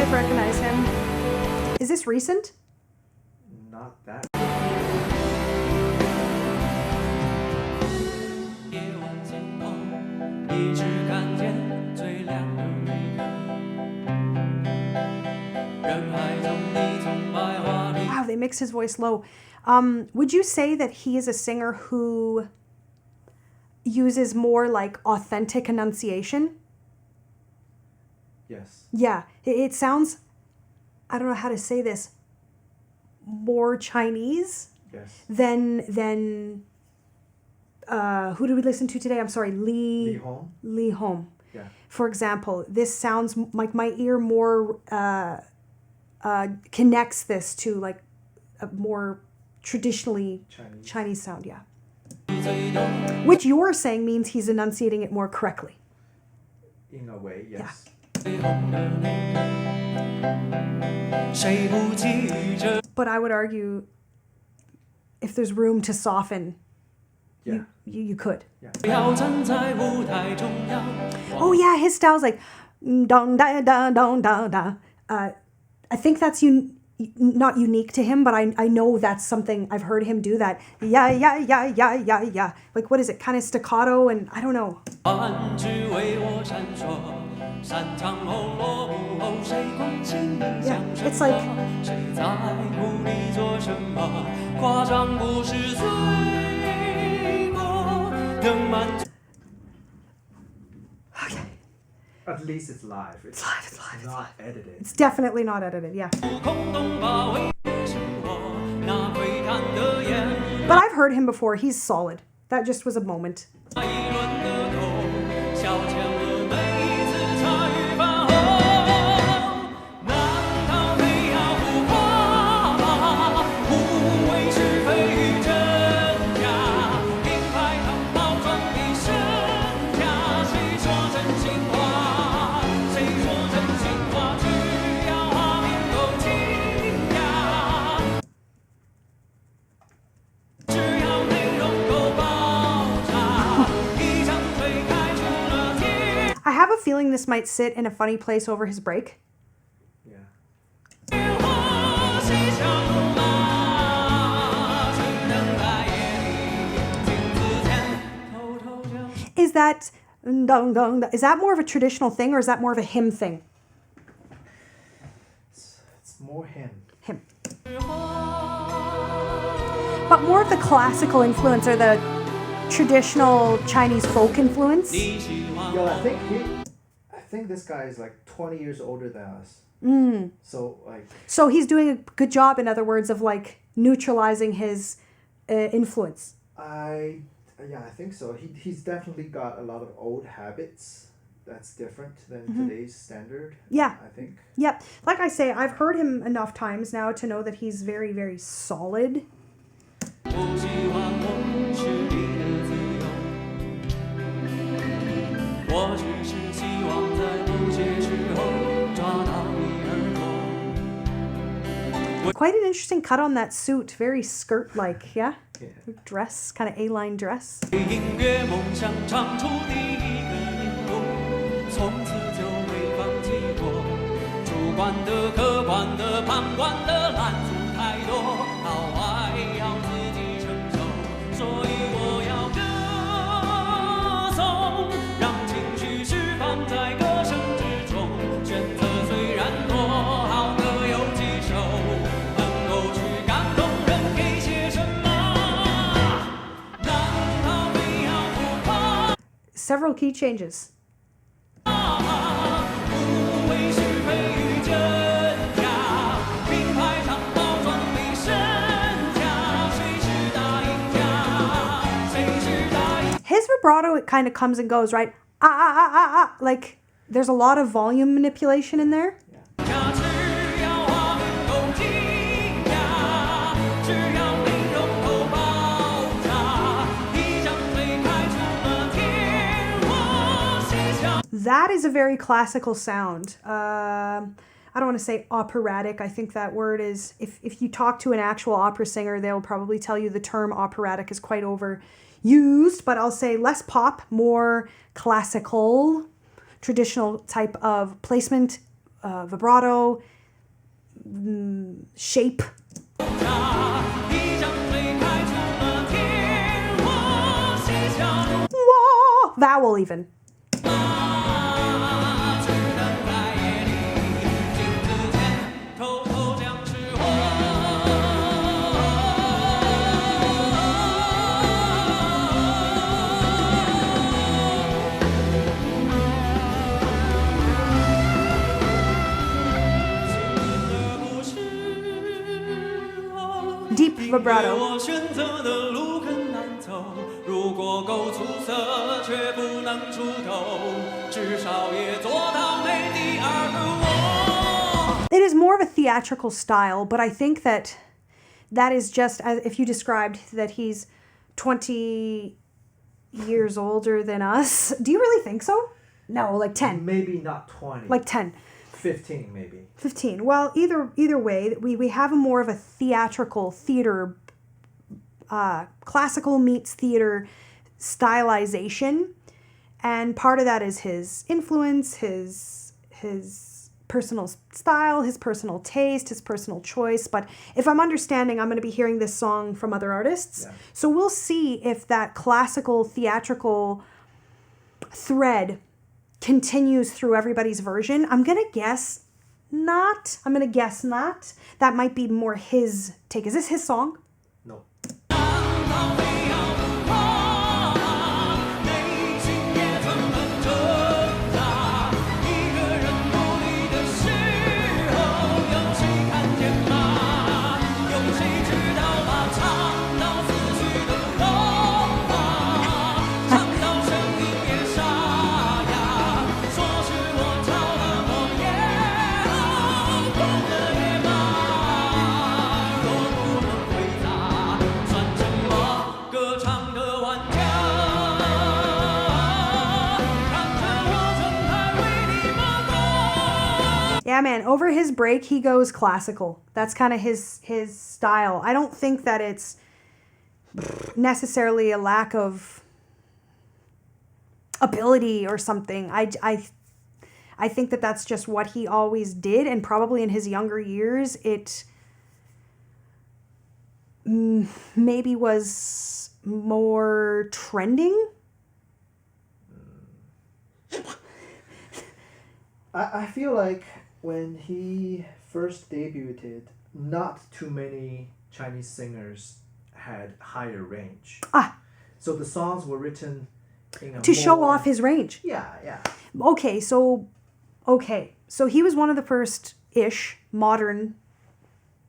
might recognize him. Is this recent? Not that. Wow, they mix his voice low. Would you say that he is a singer who uses more like authentic enunciation? Yes. Yeah, it sounds, I don't know how to say this, more Chinese than who did we listen to today? I'm sorry, Lee Home. Yeah. For example, this sounds like my ear more connects this to like a more traditionally Chinese sound, yeah. Which you're saying means he's enunciating it more correctly. In a way, yes. Yeah. But I would argue if there's room to soften, you could. Yeah. Oh yeah, his style's like dong da da dong da da. I think that's not unique to him, but I know that's something I've heard him do that. Yeah, yeah, yeah, yeah, yeah, yeah. Like what is it? Kind of staccato, and I don't know. Yeah, it's like. Okay. At least it's live. It's live. It's not edited. It's definitely not edited. Yeah. But I've heard him before. He's solid. That just was a moment. I have a feeling this might sit in a funny place over his break. Yeah. Is that more of a traditional thing, or is that more of a hymn thing? It's more him. Hymn. But more of the classical influence or the traditional Chinese folk influence? Yo, I think this guy is like 20 years older than us. So he's doing a good job, in other words, of like neutralizing his influence. I think so. He's definitely got a lot of old habits that's different than today's standard. Yeah. I think. Yep. Like I say, I've heard him enough times now to know that he's very, very solid. Quite an interesting cut on that suit. Very skirt-like, yeah? Dress, kind of A-line dress. Several key changes. His vibrato, it kind of comes and goes, right? Like there's a lot of volume manipulation in there. That is a very classical sound. I don't want to say operatic. I think that word is, if you talk to an actual opera singer, they'll probably tell you the term operatic is quite overused, but I'll say less pop, more classical, traditional type of placement, vibrato, shape. Whoa, vowel even. Deep vibrato. It is more of a theatrical style, but I think that is just as if you described that he's 20 years older than us. Do you really think so? No, like 10. Maybe not 20. Like 10. 15 maybe. 15. Well, either way, we have a more of a theatrical theater, classical meets theater stylization, and part of that is his influence, his personal style, his personal taste, his personal choice. But if I'm understanding, I'm going to be hearing this song from other artists. Yeah. So we'll see if that classical theatrical thread continues through everybody's version. I'm going to guess not. That might be more his take. Is this his song? No. Yeah, man, over his break, he goes classical. That's kind of his style. I don't think that it's necessarily a lack of ability or something. I think that that's just what he always did, and probably in his younger years, it maybe was more trending. I feel like when he first debuted, not too many Chinese singers had higher range. So the songs were written in a to show off his range. Yeah. Okay, so he was one of the first-ish modern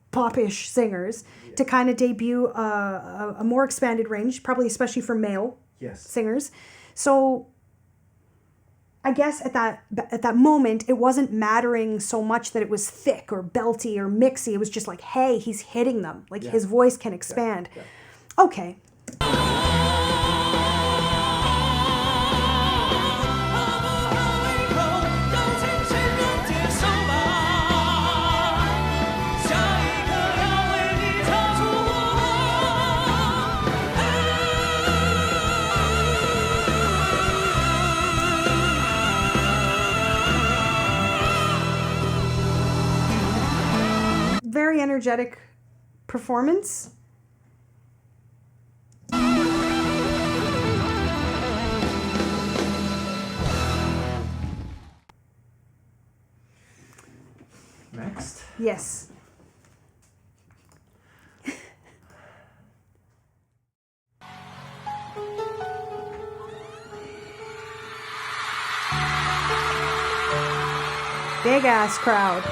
pop-ish singers to kind of debut a more expanded range, probably especially for male singers. So I guess at that moment, it wasn't mattering so much that it was thick or belty or mixy. It was just like, hey, he's hitting them. Like his voice can expand. Yeah. Okay. Very energetic performance. Next. Yes. Big ass crowd.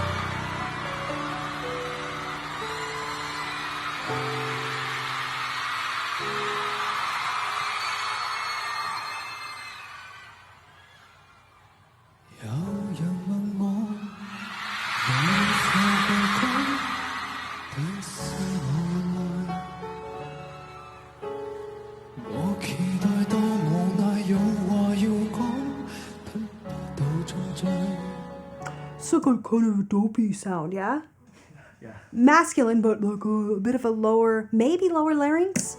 So got kind of a dopey sound, yeah? Yeah. Masculine, but like a bit of a lower, maybe lower larynx?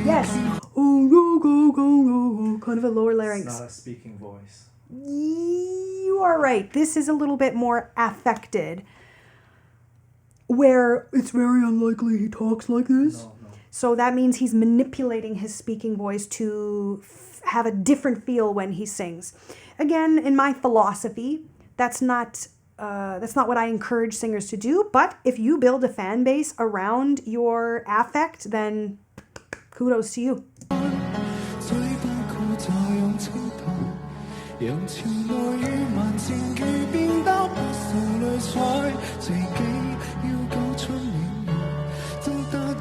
Yes. Oh, go, go, go, go. Kind of a lower larynx. It's not a speaking voice. you are right. This is a little bit more affected, where it's very unlikely he talks like this. No. So that means he's manipulating his speaking voice to have a different feel when he sings. Again, in my philosophy, that's not what I encourage singers to do. But if you build a fan base around your affect, then kudos to you.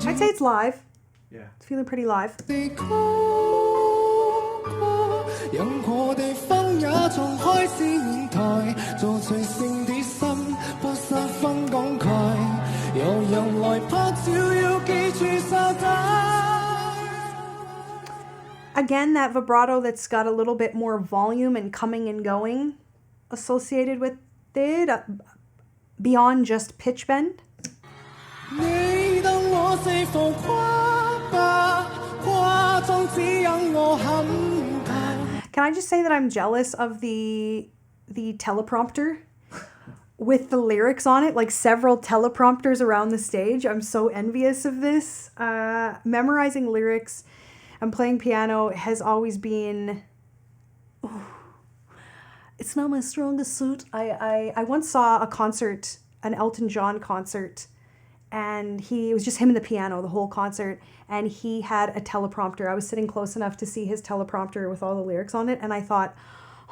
I'd say it's live. Yeah. It's feeling pretty live. Again, that vibrato that's got a little bit more volume and coming and going associated with it, beyond just pitch bend. Can I just say that I'm jealous of the teleprompter with the lyrics on it, like several teleprompters around the stage. I'm so envious of this. Memorizing lyrics and playing piano has always been... it's not my strongest suit. I once saw a concert, an Elton John concert, and it was just him and the piano the whole concert, and he had a teleprompter. I was sitting close enough to see his teleprompter with all the lyrics on it, and I thought,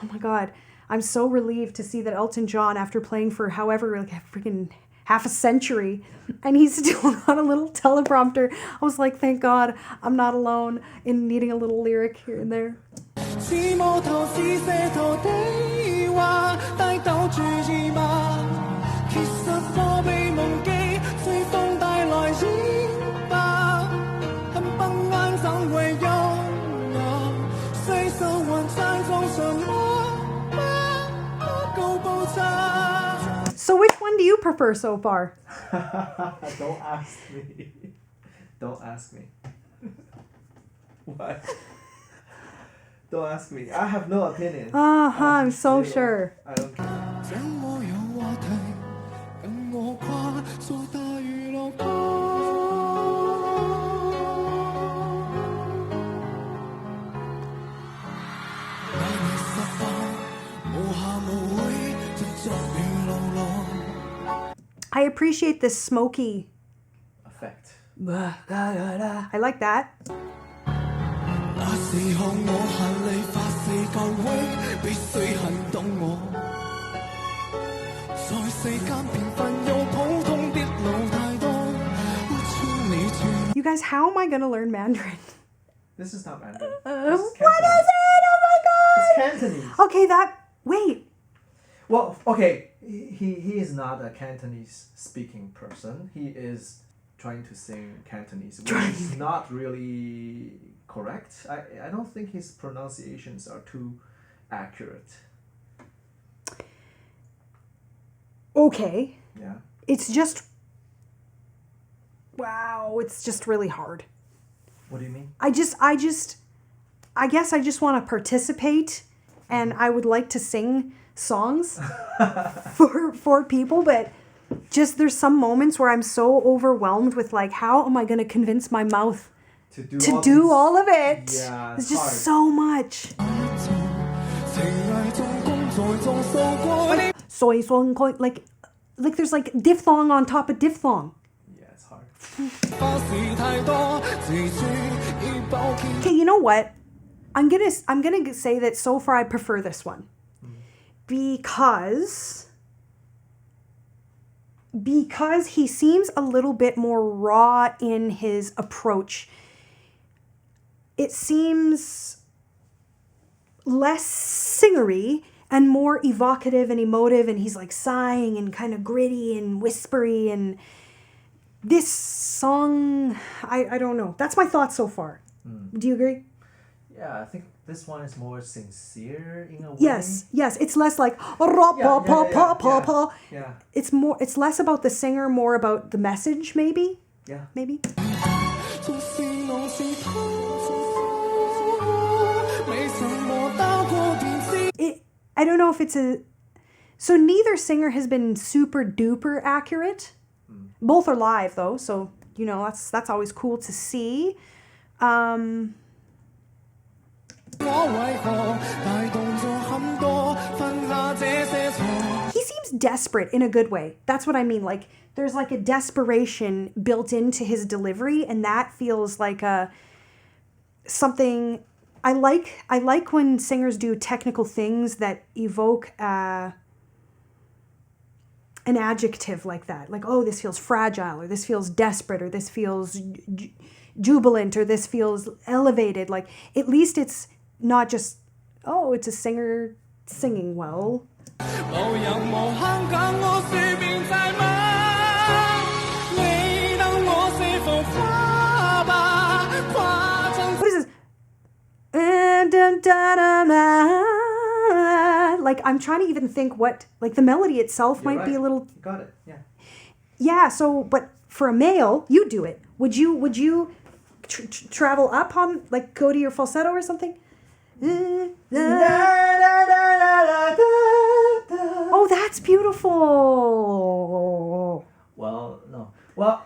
oh my God, I'm so relieved to see that Elton John, after playing for however, like a freaking half a century, and he's still got a little teleprompter. I was like, thank God I'm not alone in needing a little lyric here and there. So which one do you prefer so far? Don't ask me. Don't ask me. What? Don't ask me. I have no opinion. I'm so sure. I don't care. I appreciate this smoky Effect. I like that. You guys, how am I going to learn Mandarin? This is not Mandarin. What is it? Oh my God! It's Cantonese. Okay, wait. Well, okay, he is not a Cantonese speaking person. He is trying to sing Cantonese, which is not really correct. I don't think his pronunciations are too accurate. Okay. Yeah. It's just... Wow, it's just really hard. What do you mean? I guess I just want to participate, and I would like to sing songs for people, but just there's some moments where I'm so overwhelmed with like, how am I going to convince my mouth to do all of it? Yeah, it's just hard. so much. Like there's like diphthong on top of diphthong. Yeah, it's hard. Okay, you know what? I'm gonna say that so far I prefer this one. Because he seems a little bit more raw in his approach. It seems less singery and more evocative and emotive, and he's like sighing and kind of gritty and whispery, and this song, I don't know. That's my thoughts so far. Do you agree? Yeah, I think this one is more sincere in a way. Yes. It's less like Yeah. It's less about the singer, more about the message, maybe. Yeah. Maybe. I don't know if it's a... So neither singer has been super duper accurate. Both are live though, so you know that's always cool to see. He seems desperate in a good way. That's what I mean. Like there's like a desperation built into his delivery, and that feels like something I like. I like when singers do technical things that evoke an adjective like that. Like, oh, this feels fragile, or this feels desperate, or this feels jubilant, or this feels elevated. Like at least it's not just, oh, it's a singer singing well. What is this? Like I'm trying to even think what, like the melody itself might be a little. You got it. Yeah. Yeah. So, but for a male, you do it. Would you travel up on, like go to your falsetto or something? Oh, that's beautiful. Well, no. Well,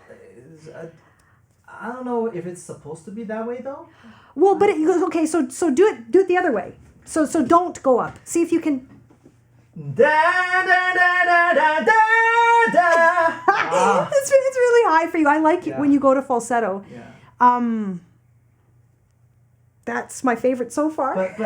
I don't know if it's supposed to be that way though. Well, but okay. So do it the other way. So don't go up. See if you can. It's really high for you. I like it when you go to falsetto. Yeah. That's my favorite so far. But.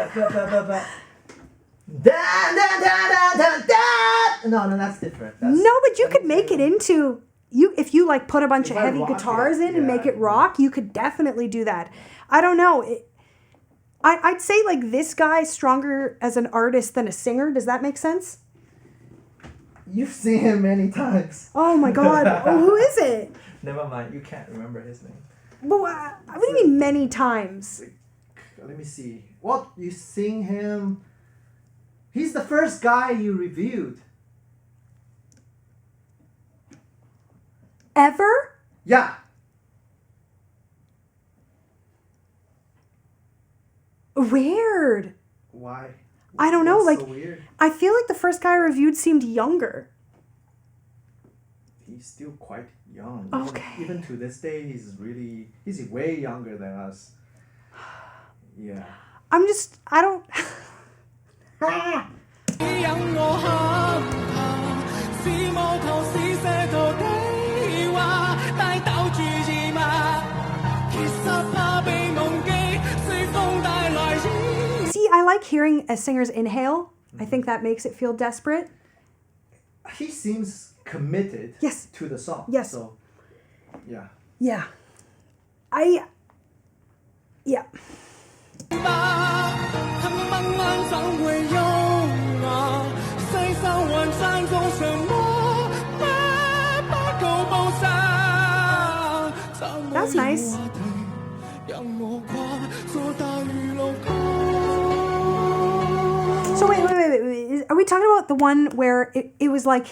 No, that's different. But you could make it into if you like put a bunch of heavy guitars in and make it rock. You could definitely do that. I don't know. I'd say like this guy's stronger as an artist than a singer. Does that make sense? You've seen him many times. Oh my God. Who is it? Never mind. You can't remember his name. But what do you mean many times? Let me see. What? You seen him? He's the first guy you reviewed. Ever? Yeah. Weird. Why? I don't know. That's like, so weird. I feel like the first guy I reviewed seemed younger. He's still quite young. Okay. Even to this day, he's way younger than us. Yeah. I don't. See, I like hearing a singer's inhale. I think that makes it feel desperate. He seems committed to the song. Yes. So, yeah. Yeah. Yeah. That's nice. So wait. Are we talking about the one where it was like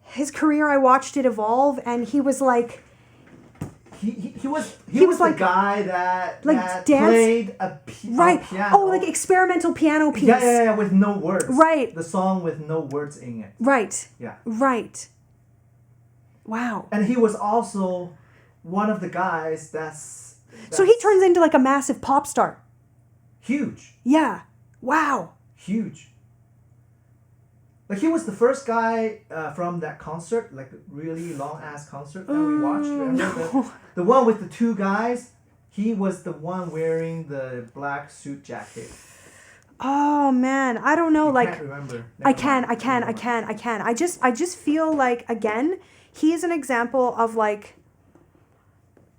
his career? I watched it evolve, and he was like. He was like the guy that played a piano. Oh, like experimental piano piece. Yeah, with no words. Right. The song with no words in it. Right. Yeah. Right. Wow. And he was also one of the guys that's so he turns into like a massive pop star. Huge. Yeah. Wow. Huge. Like he was the first guy from that concert, like a really long ass concert that we watched. Remember the one with the two guys? He was the one wearing the black suit jacket. Oh man, I don't know. Can't remember. I can. I just feel like again, he is an example of like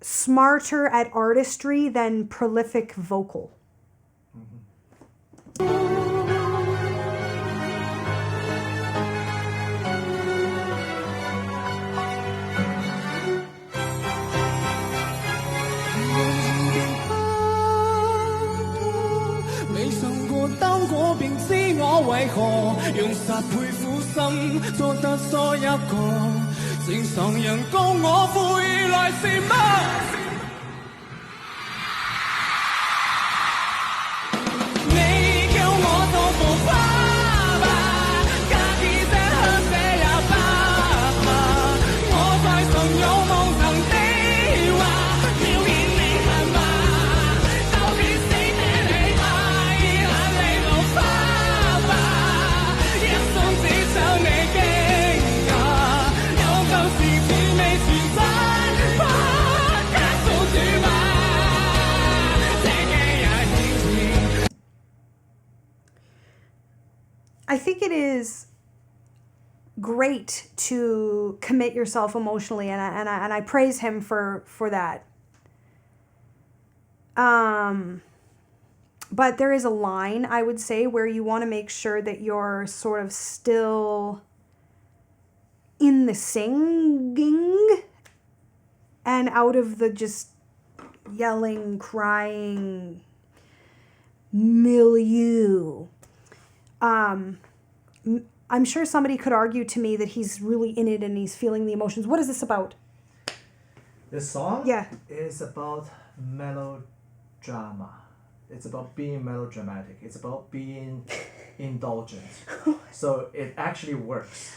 smarter at artistry than prolific vocal. is great to commit yourself emotionally, and I praise him for that. But there is a line, I would say, where you want to make sure that you're sort of still in the singing and out of the just yelling, crying milieu. I'm sure somebody could argue to me that he's really in it and he's feeling the emotions. What is this about? This song? Yeah. Is about melodrama. It's about being melodramatic. It's about being indulgent. So it actually works.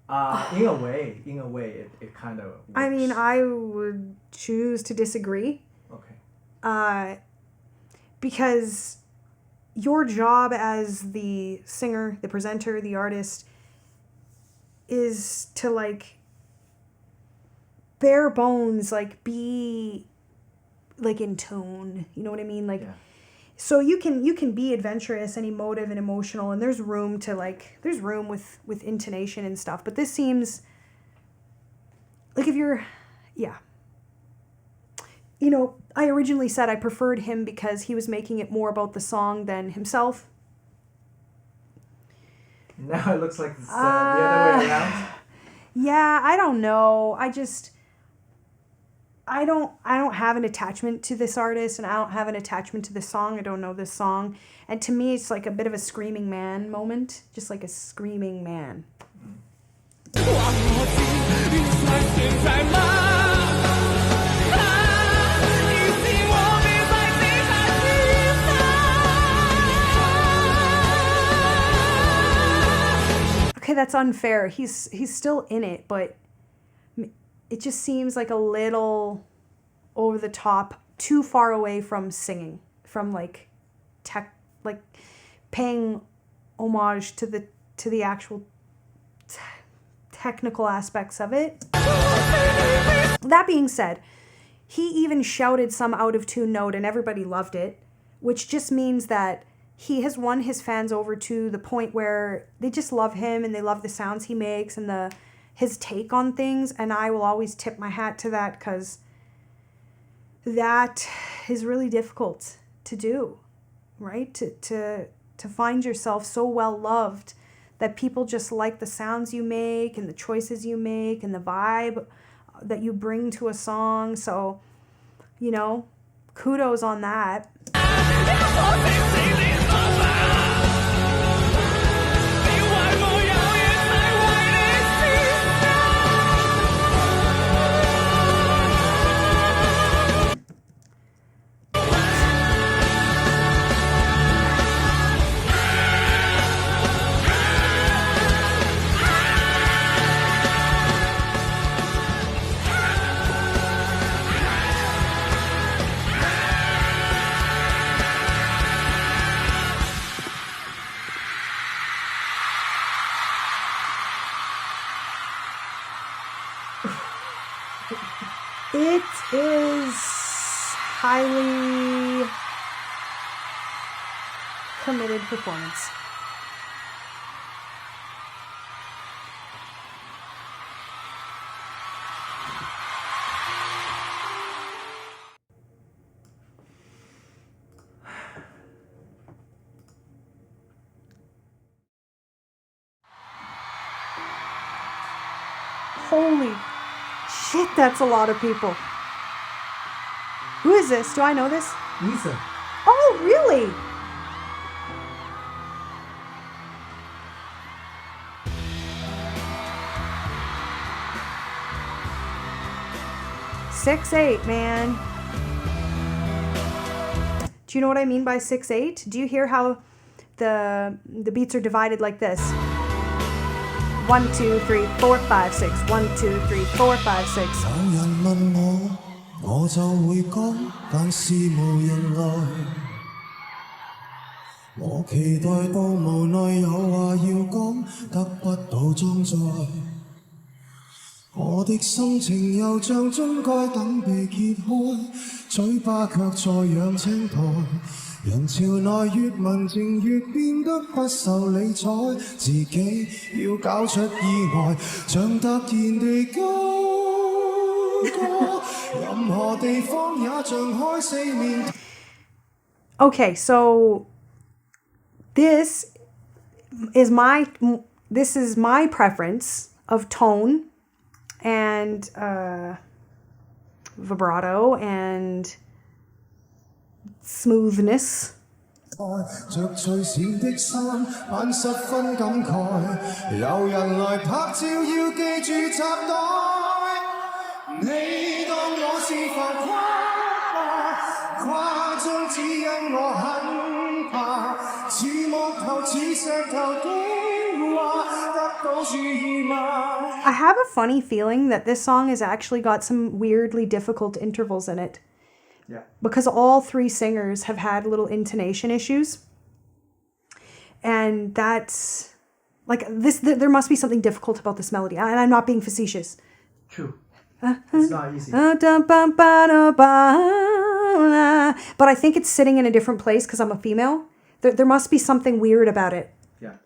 In a way, it kind of works. I mean, I would choose to disagree. Okay. Because your job as the singer, the presenter, the artist is to like bare bones, like be like in tune. You know what I mean? Like, yeah. So you can be adventurous and emotive and emotional, and there's room with intonation and stuff. But this seems like if you're, yeah. You know, I originally said I preferred him because he was making it more about the song than himself. Now it looks like it's the other way around. Yeah, I don't know. I don't have an attachment to this artist, and I don't have an attachment to this song. I don't know this song. And to me, it's like a bit of a screaming man moment. Just like a screaming man. Okay, that's unfair. He's still in it, but it just seems like a little over the top, too far away from singing, from like paying homage to the actual technical aspects of it. That being said, he even shouted some out of tune note and everybody loved it, which just means that he has won his fans over to the point where they just love him and they love the sounds he makes and his take on things. And I will always tip my hat to that, because that is really difficult to do, right? To find yourself so well loved that people just like the sounds you make and the choices you make and the vibe that you bring to a song. So, you know, kudos on that. It is highly committed performance. Holy shit, that's a lot of people. Who is this? Do I know this? Lisa. Oh, really? Six, 8, man. Do you know what I mean by 6/8? Do you hear how the beats are divided like this? 1, 2, 3, 4, 5, 6. 1, 2, 3, 4, 5, 6. 有人問我，我就會講，但是無人來。我期待到無奈有話要講，得不到裝載。我的心情又像樽蓋等被揭開，嘴巴卻在養青苔。人潮內越文靜越變得不受理睬，自己要搞出意外，像突然地高歌，任何地方也像開四面。Okay, so this is my preference of tone and vibrato and smoothness. 着隨閃的衫，扮十分感慨。有人來拍照，要記住插袋。你當我是浮誇，誇張只因我很怕，似木頭似石頭的話，得到注意嗎？ I have a funny feeling that this song has actually got some weirdly difficult intervals in it. Yeah. Because all three singers have had little intonation issues. And that's like this, there must be something difficult about this melody. And I'm not being facetious. True. It's not easy. But I think it's sitting in a different place because I'm a female. There must be something weird about it. Yeah.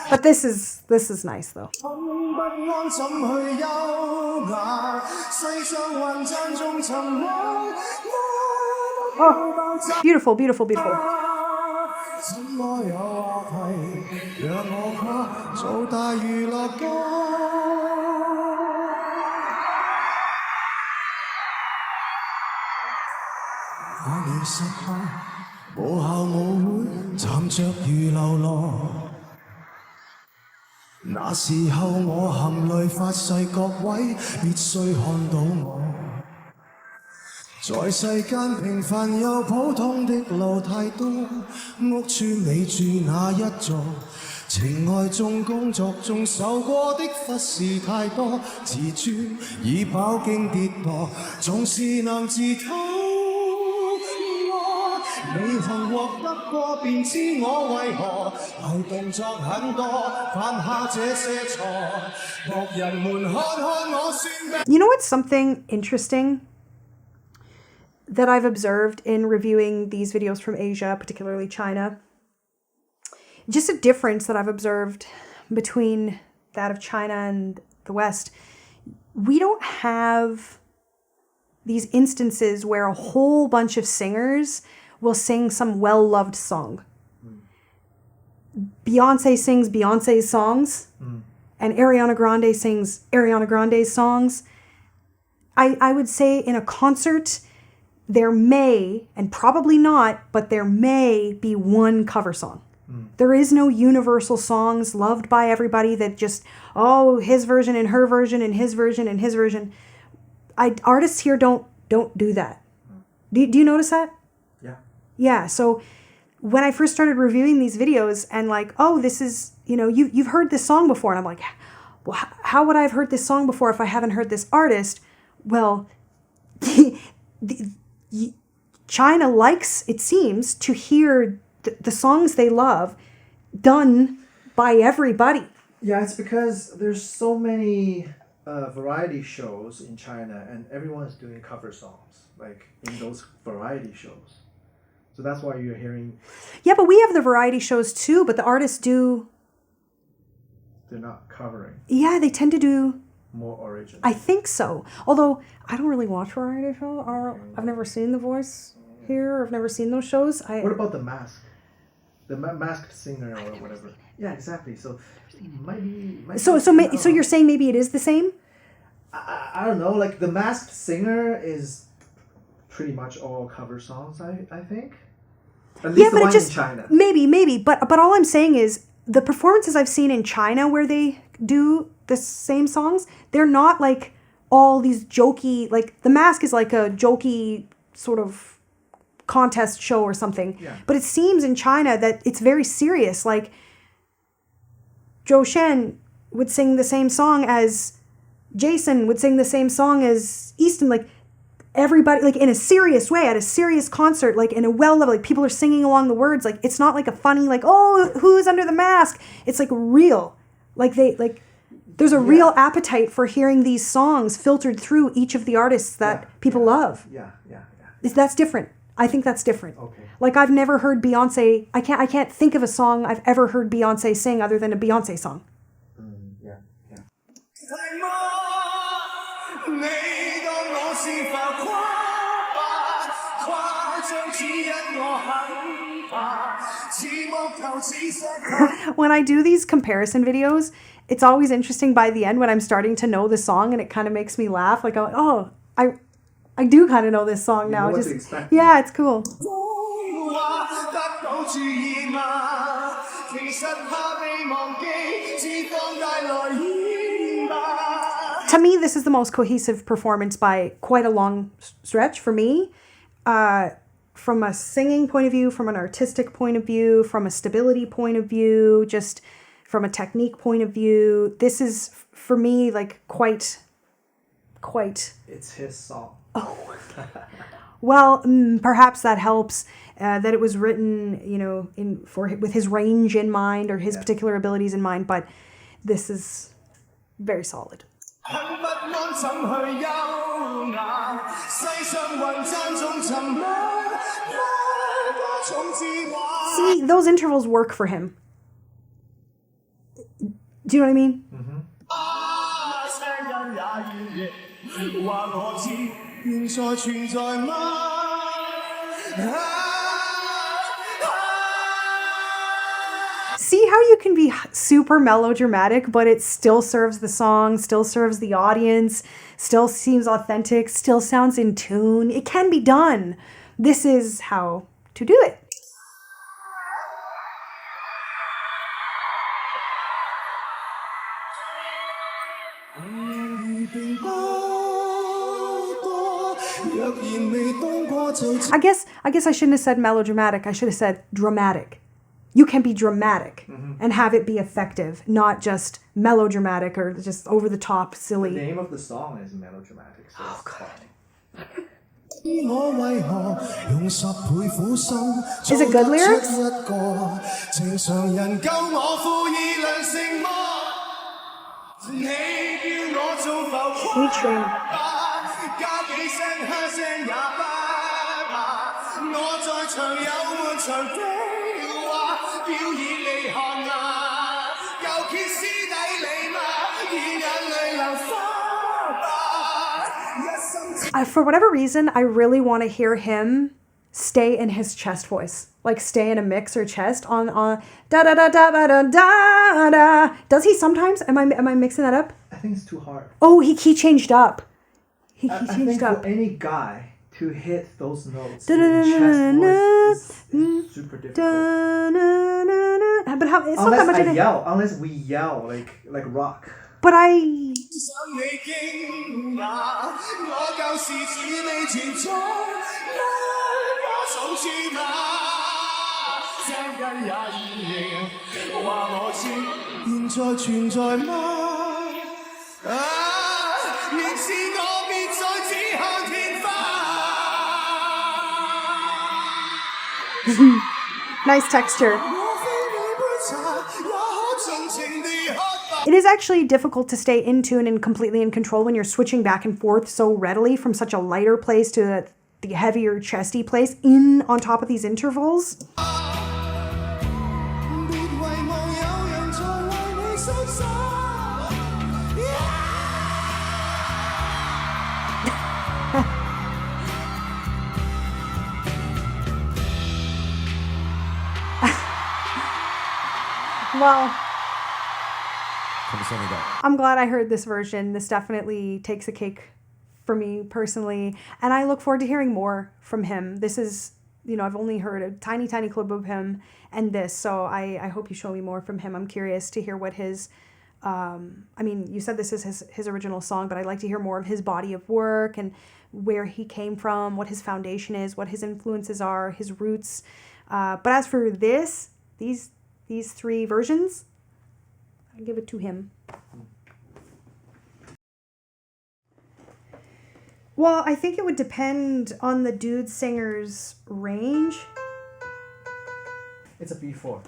But this is nice though. Oh, beautiful, beautiful, beautiful.那時候我含淚發誓，各位必須看到我。在世間平凡又普通的路太多，屋邨你住哪一座？情愛中工作中受過的忽視太多，自尊已飽經跌墮，總是能自討。你曾獲得過，便知我為何係動作很多，犯下這些錯。莫人們看看我算咩？ You know what's something interesting that I've observed in reviewing these videos from Asia, particularly China? Just a difference that I've observed between that of China and the West. We don't have these instances where a whole bunch of singers will sing some well-loved song. Beyonce sings Beyonce's songs, and Ariana Grande sings Ariana Grande's songs. I would say in a concert, there may, and probably not, but there may be one cover song. There is no universal songs loved by everybody that just, oh, his version and her version and his version and his version. Artists here don't do that. Do you notice that? Yeah. Yeah, so when I first started reviewing these videos and like, oh, this is, you've heard this song before. And I'm like, well, how would I have heard this song before if I haven't heard this artist? Well, China likes, it seems, to hear the songs they love done by everybody. Yeah, it's because there's so many variety shows in China and everyone's doing cover songs, like in those variety shows. So that's why you're hearing... Yeah, but we have the variety shows too, but the artists do... They're not covering. Yeah, they tend to do... More original. I think so. Although, I don't really watch variety shows. I've never seen The Voice here. I've never seen those shows. What about The Mask? The Masked Singer or whatever. Yeah, exactly. So, So you're saying maybe it is the same? I don't know. Like, The Masked Singer is pretty much all cover songs, I think. At least the one in China. Maybe. But all I'm saying is, the performances I've seen in China where they do the same songs, they're not like all these jokey, like The Mask is like a jokey sort of contest show or something. Yeah. But it seems in China that it's very serious. Like Zhou Shen would sing the same song as Jason, would sing the same song as Easton. Like everybody, like in a serious way, at a serious concert, like in a well-level, like people are singing along the words. Like it's not like a funny, like, oh, who's under the mask? It's like real. Like they, like... There's a real appetite for hearing these songs filtered through each of the artists that people love. Yeah. That's different. I think that's different. Okay. Like I've never heard Beyonce. I can't think of a song I've ever heard Beyonce sing other than a Beyonce song. Yeah. When I do these comparison videos, it's always interesting by the end when I'm starting to know the song and it kind of makes me laugh. Like, oh, I do kind of know this song now. Know what Just to expect. yeah, it's cool. To me, this is the most cohesive performance by quite a long stretch for me. From a singing point of view, from an artistic point of view, from a stability point of view, just from a technique point of view. This is, for me, like quite. It's his song. Oh. Well, perhaps that helps that it was written, with his range in mind or his particular abilities in mind. But this is very solid. See, those intervals work for him. Do you know what I mean? See how you can be super melodramatic, but it still serves the song, still serves the audience, still seems authentic, still sounds in tune. It can be done. This is how to do it. I guess I shouldn't have said melodramatic. I should have said dramatic. You can be dramatic and have it be effective, not just melodramatic or just over the top, silly. The name of the song is melodramatic. So oh God. Is it good lyrics? Featuring. For whatever reason, I really want to hear him stay in his chest voice, like stay in a mix or chest on da da da da da da da da. Does he sometimes? Am I mixing that up? I think it's too hard. Oh, he key changed up. He I changed think up. for any guy to hit those notes in chest voice is super difficult. But how? It's not that much. Unless we yell like rock. But I. Nice texture. It is actually difficult to stay in tune and completely in control when you're switching back and forth so readily from such a lighter place to the heavier chesty place on top of these intervals. Well, I'm glad I heard this version. This definitely takes a cake for me personally, and I look forward to hearing more from him. This is, I've only heard a tiny clip of him and this, so I hope you show me more from him. I'm curious to hear what his, you said this is his original song, but I'd like to hear more of his body of work and where he came from, what his foundation is, what his influences are, his roots. But as for these three versions, I give it to him. Well, I think it would depend on the dude singer's range. It's a B4.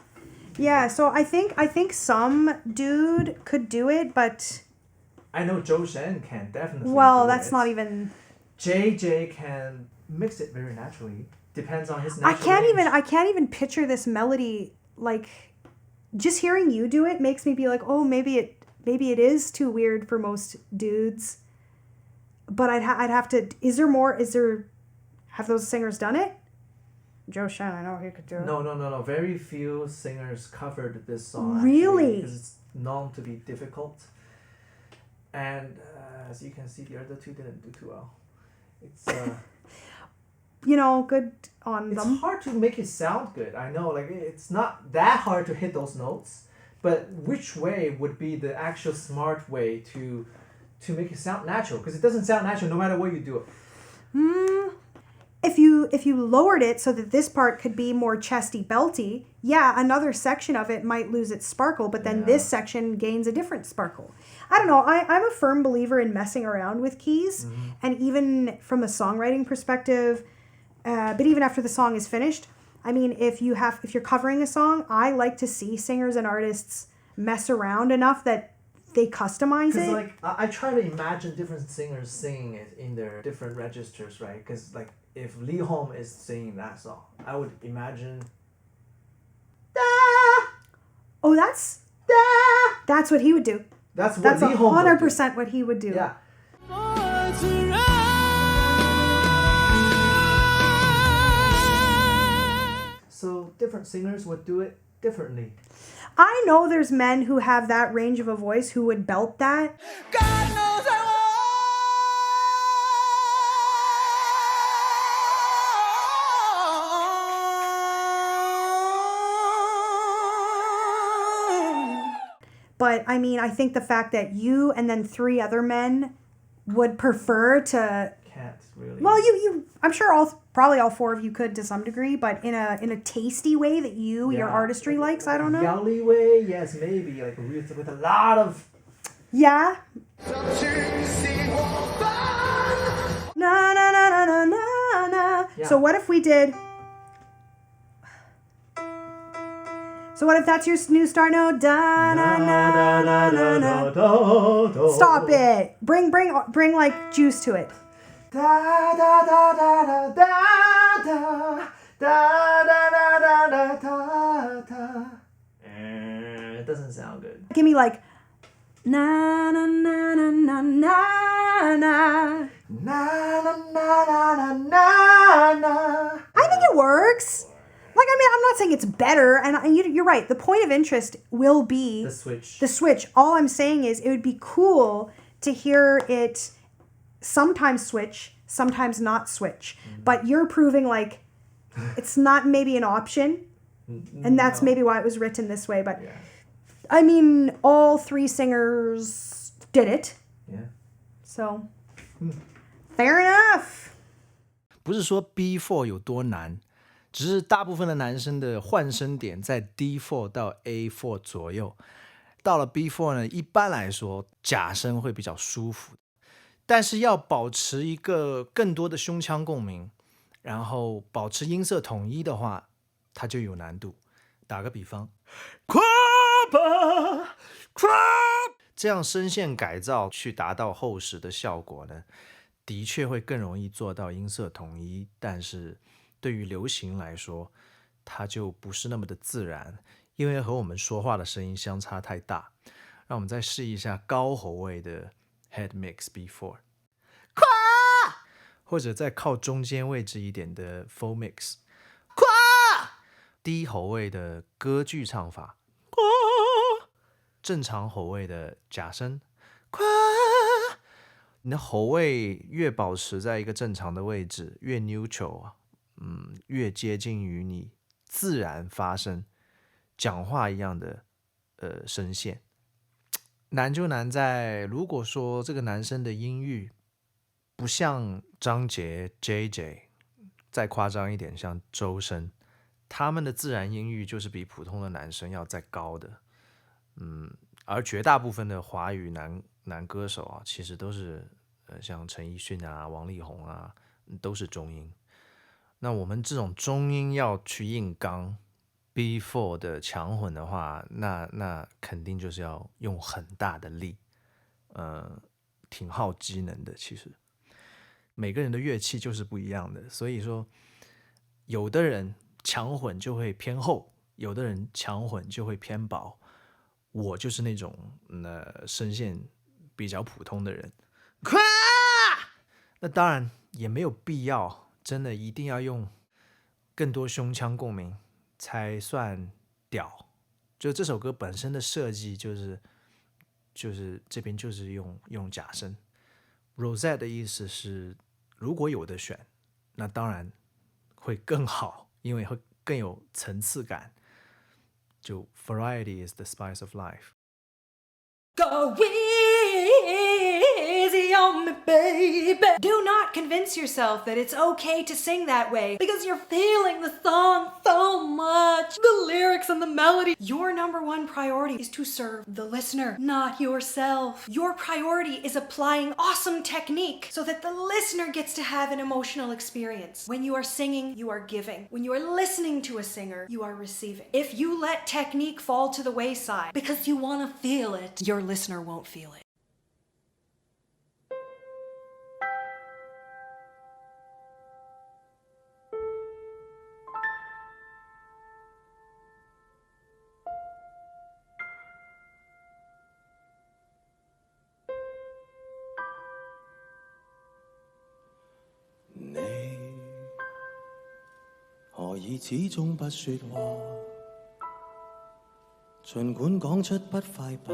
Yeah, so I think some dude could do it, but I know Zhou Shen can definitely well, do that's it. not even. JJ can mix it very naturally. Depends on his natural range. I can't even picture this melody. Like, just hearing you do it makes me be like, oh, maybe it is too weird for most dudes. But I'd have to. Have those singers done it? Zhou Shen, I know he could do it. No. Very few singers covered this song. Really? Because it's known to be difficult. And as you can see, the other two didn't do too well. It's good on them. It's hard to make it sound good. I know, like it's not that hard to hit those notes, but which way would be the actual smart way to make it sound natural? Because it doesn't sound natural no matter what you do it. If you lowered it so that this part could be more chesty belty, yeah, another section of it might lose its sparkle, but then this section gains a different sparkle. I don't know. I'm a firm believer in messing around with keys, and even from a songwriting perspective, but even after the song is finished, I mean, if you're covering a song, I like to see singers and artists mess around enough that they customize it. Like I try to imagine different singers singing it in their different registers, right? Because like if Lee Home is singing that song, I would imagine. Oh, that's what he would do. That's what Lee Home 100% what he would do. Yeah. So different singers would do it differently. I know there's men who have that range of a voice who would belt that. God knows I But I mean, I think the fact that you and then 3 other men would prefer to. Can't really. Well, you I'm sure probably all 4 of you could to some degree, but in a tasty way that your artistry likes. I don't know. Yowly way, yes, maybe like with a lot of. Yeah. Na na na na na na na. Yeah. So what if we did? So what if that's your new start note? Da na na na na na. Stop it! Bring like juice to it. Da da da da da da da da da da da da da. It doesn't sound good. Give me like na na na na na na na. Na na na na na na. I think it works. Like, I mean, I'm not saying it's better, and you're right. The point of interest will be the switch. The switch. All I'm saying is it would be cool to hear it sometimes switch, sometimes not switch. But you're proving like it's not maybe an option, and that's maybe why it was written this way. But I mean, all 3 singers did it. Yeah. So fair enough. 不是说 B4 有多难。只是大部分的男生的换声点在 D4 到 A4 左右，到了 B4 呢，一般来说假声会比较舒服，但是要保持一个更多的胸腔共鸣，然后保持音色统一的话，它就有难度。打个比方，这样声线改造去达到厚实的效果呢，的确会更容易做到音色统一，但是对于流行来说，它就不是那么的自然，因为和我们说话的声音相差太大。让我们再试一下高喉位的 head mix B4， 或者再靠中间位置一点的 full mix， 低喉位的歌剧唱法，正常喉位的假声，你的喉位越保持在一个正常的位置，越 neutral，越接近于你自然发声、讲话一样的声线。难就难在，如果说这个男生的音域不像张杰 JJ， 再夸张一点像周深，他们的自然音域就是比普通的男生要再高的。而绝大部分的华语男歌手啊，其实都是像陈奕迅啊、王力宏啊，都是中音。那我们这种中音要去硬刚， B4 的强混的话，那肯定就是要用很大的力，挺耗机能的。其实每个人的乐器就是不一样的，所以说有的人强混就会偏厚，有的人强混就会偏薄。我就是那种声线比较普通的人，那当然也没有必要真的一定要用更多胸腔共鸣才算屌。就这首歌本身的设计就是这边就是用假声。Rozette 的意思是，如果有的选，那当然会更好，因为会更有层次感。就 variety is the spice of life. Go easy on me, baby. Do not convince yourself that it's okay to sing that way because you're feeling the song so much. The lyrics and the melody. Your number one priority is to serve the listener, not yourself. Your priority is applying awesome technique so that the listener gets to have an emotional experience. When you are singing, you are giving. When you are listening to a singer, you are receiving. If you let technique fall to the wayside because you want to feel it, your listener won't feel it. 你何以始終不說話？儘管講出不快吧，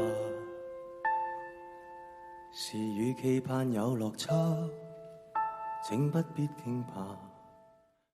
是與期盼有落差，請不必驚怕。